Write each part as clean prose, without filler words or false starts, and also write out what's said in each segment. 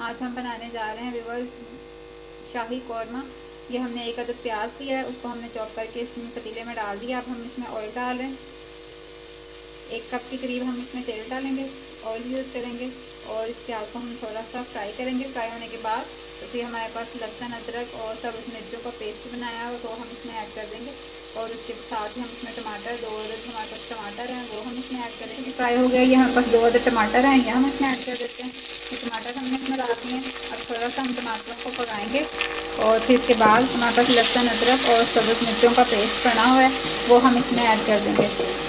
आज हम बनाने जा रहे हैं व्यूअर्स शाही कौरमा। ये हमने 1 अदद प्याज लिया है, उसको हमने चॉप करके इसमें पतीले में डाल दिया। अब हम इसमें ऑयल डाल रहे हैं। 1 कप के करीब हम इसमें तेल डालेंगे, ऑयल यूज़ करेंगे और इस प्याज को हम थोड़ा सा फ्राई करेंगे। फ्राई होने के बाद तो फिर हमारे पास लहसुन, अदरक और सब्ज़ मिर्चों का पेस्ट बनाया है तो हम इसमें ऐड कर देंगे और उसके साथ ही हम इसमें टमाटर, 2 अदद हमारे पास टमाटर हैं वो हम इसमें ऐड करेंगे। फ्राई हो गया, ये हमारे पास 2 अदद टमाटर हैं, ये हम इसमें ऐड कर देते हैं। ये टमाटर हमने इसमें डाल दिए। अब थोड़ा सा हम टमाटरों को पकाएंगे और फिर इसके बाद हमारे पास लहसुन, अदरक और सब्ज़ मिर्चों का पेस्ट बना हुआ है वो हम इसमें ऐड कर देंगे।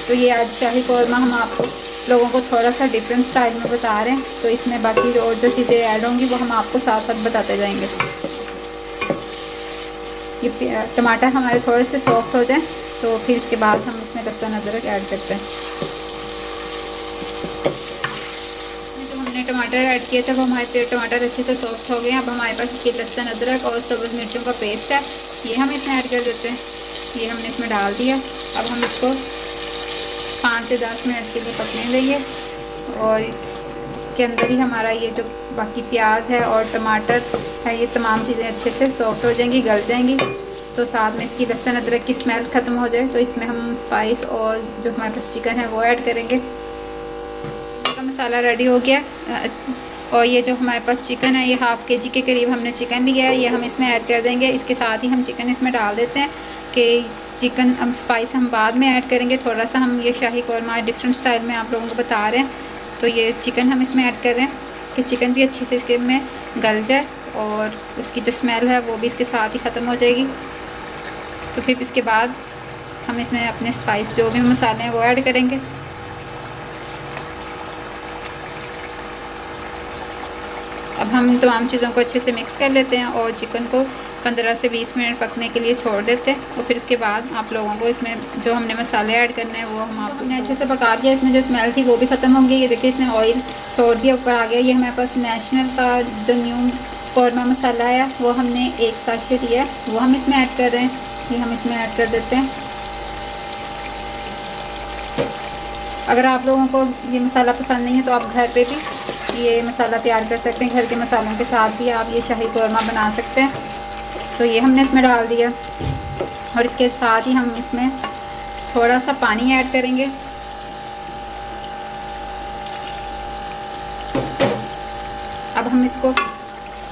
तो ये आज शाही कौरमा हम आपको लोगों को थोड़ा सा डिफरेंट स्टाइल में बता रहे हैं, तो इसमें बाकी और जो चीज़ें ऐड होंगी वो हम आपको साथ साथ बताते जाएंगे। ये टमाटर हमारे थोड़े से सॉफ्ट हो जाएं तो फिर इसके बाद हम इसमें लहसुन, अदरक ऐड करते हैं। जो हमने टमाटर ऐड किए थे वो हमारे टमाटर अच्छे से सॉफ्ट हो गए हैं। अब हमारे पास इसके लहसुन, अदरक और सब्ज़ मिर्चों का पेस्ट है, ये हम इसमें ऐड कर देते हैं। ये हमने इसमें डाल दिया। अब हम इसको 5 से 10 मिनट के लिए पकने देंगे और इसके अंदर ही हमारा ये जो बाकी प्याज है और टमाटर है ये तमाम चीज़ें अच्छे से सॉफ्ट हो जाएंगी, गल जाएंगी। तो साथ में इसकी लहसुन, अदरक की स्मेल ख़त्म हो जाए तो इसमें हम स्पाइस और जो हमारे पास चिकन है वो ऐड करेंगे। इसका मसाला रेडी हो गया और ये जो हमारे पास चिकन है ये हाफ़ kg के करीब हमने चिकन लिया है, ये हम इसमें ऐड कर देंगे। इसके साथ ही हम चिकन इसमें डाल देते हैं कि चिकन हम स्पाइस हम बाद में ऐड करेंगे। थोड़ा सा हम ये शाही कौरमा डिफरेंट स्टाइल में आप लोगों को बता रहे हैं, तो ये चिकन हम इसमें ऐड कर रहे हैं कि चिकन भी अच्छे से इसके में गल जाए और उसकी जो स्मेल है वो भी इसके साथ ही ख़त्म हो जाएगी। तो फिर इसके बाद हम इसमें अपने स्पाइस जो भी मसाले हैं वो ऐड करेंगे। अब हम तमाम चीज़ों को अच्छे से मिक्स कर लेते हैं और चिकन को 15 से 20 मिनट पकने के लिए छोड़ देते हैं। और फिर उसके बाद आप लोगों को इसमें जो हमने मसाले ऐड करने हैं वो हमने अच्छे से पका दिया। इसमें जो स्मेल थी वो भी ख़त्म हो गई। ये देखिए इसने ऑयल छोड़ दिया, ऊपर आ गया। ये हमारे पास नेशनल का जो न्यू कौरमा मसाला है वो हमने 1 साशे लिया है, वो हम इसमें ऐड कर रहे हैं। ये हम इसमें ऐड कर देते हैं। अगर आप लोगों को ये मसाला पसंद नहीं है तो आप घर पे भी ये मसाला तैयार कर सकते हैं। घर के मसालों के साथ भी आप ये शाही कौरमा बना सकते हैं। तो ये हमने इसमें डाल दिया और इसके साथ ही हम इसमें थोड़ा सा पानी ऐड करेंगे। अब हम इसको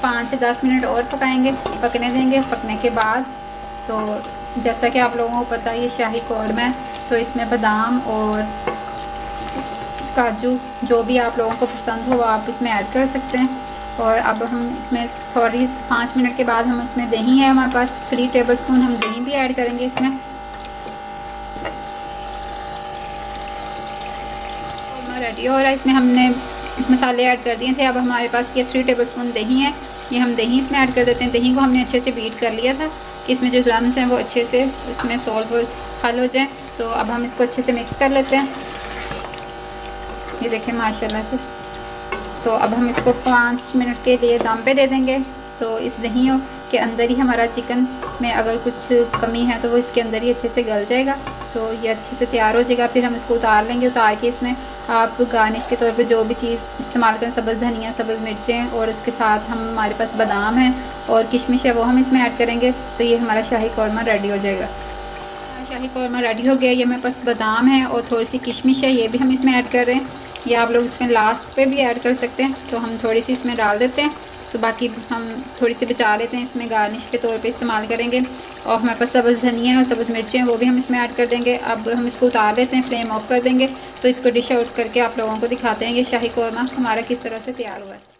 5 से 10 मिनट और पकाएंगे, पकने देंगे। पकने के बाद तो जैसा कि आप लोगों को पता है ये शाही कौरमा है तो इसमें बादाम और काजू जो भी आप लोगों को पसंद हो आप इसमें ऐड कर सकते हैं। और अब हम इसमें थोड़ी 5 मिनट के बाद हम इसमें दही है हमारे पास 3 टेबलस्पून हम दही भी ऐड करेंगे इसमें। कौरमा रेडी हो रहा है। इसमें हमने मसाले ऐड कर दिए थे। अब हमारे पास ये 3 टेबलस्पून दही है, ये हम दही इसमें ऐड कर देते हैं। दही को हमने अच्छे से बीट कर लिया था कि इसमें जो लम्स हैं वो अच्छे से उसमें सॉल्व हल हो जाए। तो अब हम इसको अच्छे से मिक्स कर लेते हैं। ये देखें माशाल्लाह से। तो अब हम इसको 5 मिनट के लिए दम पे दे देंगे। तो इस दही के अंदर ही हमारा चिकन में अगर कुछ कमी है तो वो इसके अंदर ही अच्छे से गल जाएगा। तो ये अच्छे से तैयार हो जाएगा। फिर हम इसको उतार लेंगे। उतार के इसमें आप गार्निश के तौर पे जो भी चीज़ इस्तेमाल करें, सब्ज़ धनिया, सब्ज़ मिर्चें और उसके साथ हम हमारे पास बादाम है और किशमिश है वो हम इसमें ऐड करेंगे। तो ये हमारा शाही कौरमा रेडी हो जाएगा। शाही कौरमा रेडी हो गया। ये हमारे पास बादाम है और थोड़ी सी किशमिश है, ये भी हम इसमें ऐड कर रहे हैं। ये आप लोग इसमें लास्ट पे भी ऐड कर सकते हैं, तो हम थोड़ी सी इसमें डाल देते हैं। तो बाकी हम थोड़ी सी बचा लेते हैं, इसमें गार्निश के तौर पे इस्तेमाल करेंगे। और हमारे पास सब्ज़ धनिया और सब्ज़ मिर्चें हैं वो भी हम इसमें ऐड कर देंगे। अब हम इसको उतार देते हैं, फ्लेम ऑफ कर देंगे। तो इसको डिश आउट करके आप लोगों को दिखाते हैं ये शाही कौरमा हमारा किस तरह से तैयार हुआ है।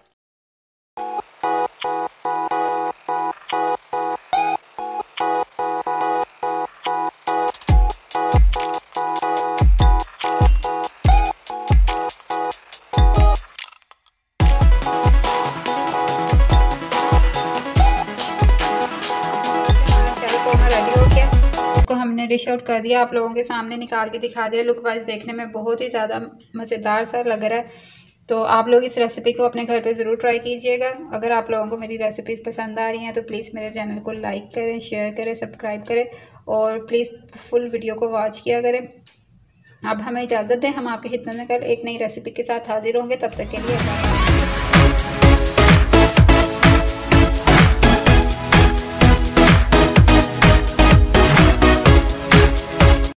इसको हमने डिश आउट कर दिया, आप लोगों के सामने निकाल के दिखा दिया। लुक वाइज देखने में बहुत ही ज़्यादा मज़ेदार सा लग रहा है। तो आप लोग इस रेसिपी को अपने घर पे ज़रूर ट्राई कीजिएगा। अगर आप लोगों को मेरी रेसिपीज़ पसंद आ रही हैं तो प्लीज़ मेरे चैनल को लाइक करें, शेयर करें, सब्सक्राइब करें और प्लीज़ फुल वीडियो को वॉच किया करें। अब हमें इजाज़त दें, हम आपकी खिदमत में कल एक नई रेसिपी के साथ हाजिर होंगे। तब तक के लिए